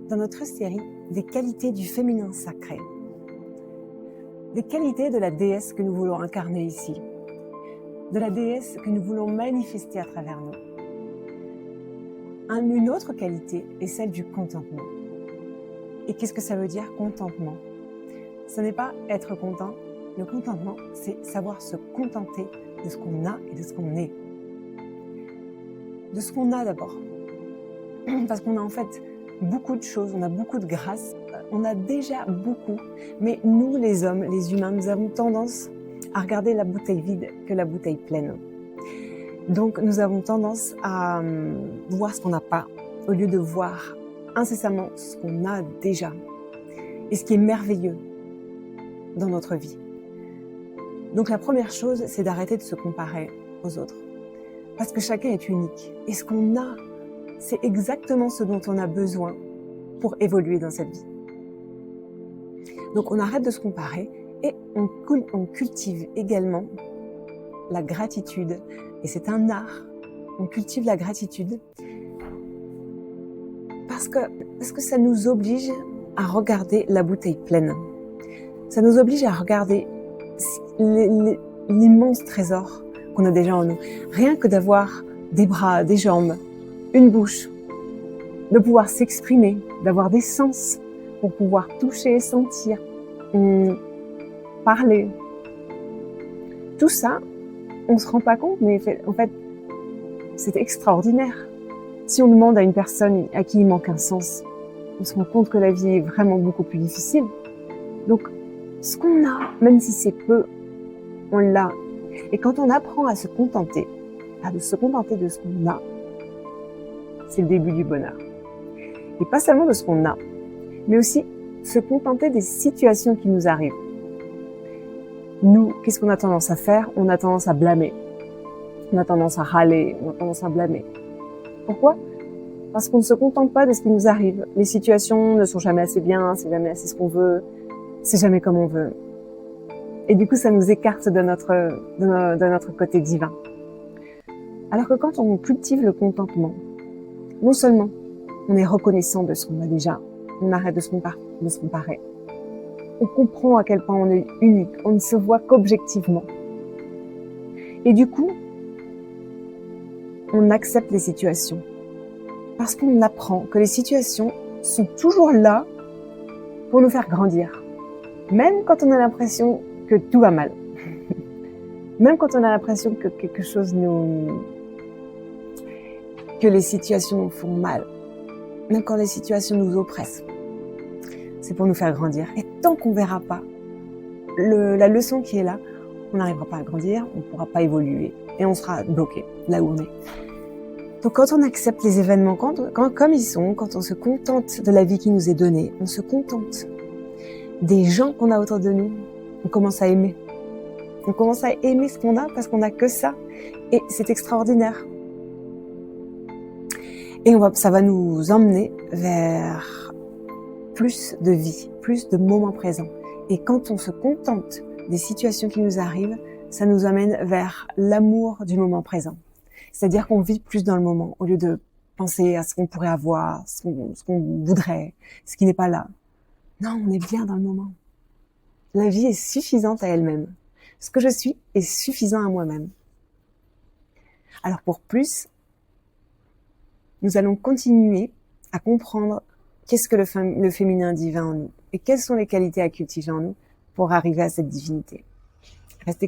dans notre série des qualités du féminin sacré. Des qualités de la déesse que nous voulons incarner ici, de la déesse que nous voulons manifester à travers nous. Une autre qualité est celle du contentement. Et qu'est-ce que ça veut dire, contentement? Ce n'est pas être content. Le contentement, c'est savoir se contenter de ce qu'on a et de ce qu'on est. De ce qu'on a d'abord. Parce qu'on a en fait beaucoup de choses, on a beaucoup de grâce, on a déjà beaucoup. Mais nous, les hommes, les humains, nous avons tendance à regarder la bouteille vide que la bouteille pleine. Donc, nous avons tendance à voir ce qu'on n'a pas, au lieu de voir incessamment ce qu'on a déjà. Et ce qui est merveilleux dans notre vie. Donc, la première chose, c'est d'arrêter de se comparer aux autres. Parce que chacun est unique. Et ce qu'on a, c'est exactement ce dont on a besoin pour évoluer dans cette vie. Donc, on arrête de se comparer et on cultive également la gratitude. Et c'est un art. On cultive la gratitude parce que ça nous oblige à regarder la bouteille pleine. Ça nous oblige à regarder l'immense trésor qu'on a déjà en nous. Rien que d'avoir des bras, des jambes, une bouche, de pouvoir s'exprimer, d'avoir des sens pour pouvoir toucher, sentir, parler. Tout ça, on se rend pas compte, mais en fait, c'est extraordinaire. Si on demande à une personne à qui il manque un sens, on se rend compte que la vie est vraiment beaucoup plus difficile. Donc, ce qu'on a, même si c'est peu, on l'a. Et quand on apprend à se contenter, de ce qu'on a, c'est le début du bonheur. Et pas seulement de ce qu'on a, mais aussi se contenter des situations qui nous arrivent. Nous, qu'est-ce qu'on a tendance à faire? On a tendance à blâmer. On a tendance à râler, on a tendance à blâmer. Pourquoi? Parce qu'on ne se contente pas de ce qui nous arrive. Les situations ne sont jamais assez bien, c'est jamais assez ce qu'on veut, c'est jamais comme on veut. Et du coup, ça nous écarte de notre côté divin. Alors que quand on cultive le contentement, non seulement on est reconnaissant de ce qu'on a déjà, on arrête de se comparer. On comprend à quel point on est unique, on ne se voit qu'objectivement. Et du coup, on accepte les situations. Parce qu'on apprend que les situations sont toujours là pour nous faire grandir. Même quand on a l'impression que tout va mal. Même quand on a l'impression que quelque chose que les situations nous font mal. Même quand les situations nous oppressent. C'est pour nous faire grandir. Et tant qu'on verra pas la leçon qui est là, on n'arrivera pas à grandir, on ne pourra pas évoluer. Et on sera bloqué là où on est. Donc quand on accepte les événements comme ils sont, quand on se contente de la vie qui nous est donnée, on se contente des gens qu'on a autour de nous, on commence à aimer. On commence à aimer ce qu'on a parce qu'on n'a que ça. Et c'est extraordinaire. Et ça va nous emmener vers plus de vie, plus de moments présents. Et quand on se contente des situations qui nous arrivent, ça nous amène vers l'amour du moment présent. C'est-à-dire qu'on vit plus dans le moment, au lieu de penser à ce qu'on pourrait avoir, ce qu'on voudrait, ce qui n'est pas là. Non, on est bien dans le moment. La vie est suffisante à elle-même. Ce que je suis est suffisant à moi-même. Alors pour plus, nous allons continuer à comprendre qu'est-ce que le féminin divin en nous et quelles sont les qualités à cultiver en nous pour arriver à cette divinité. Restez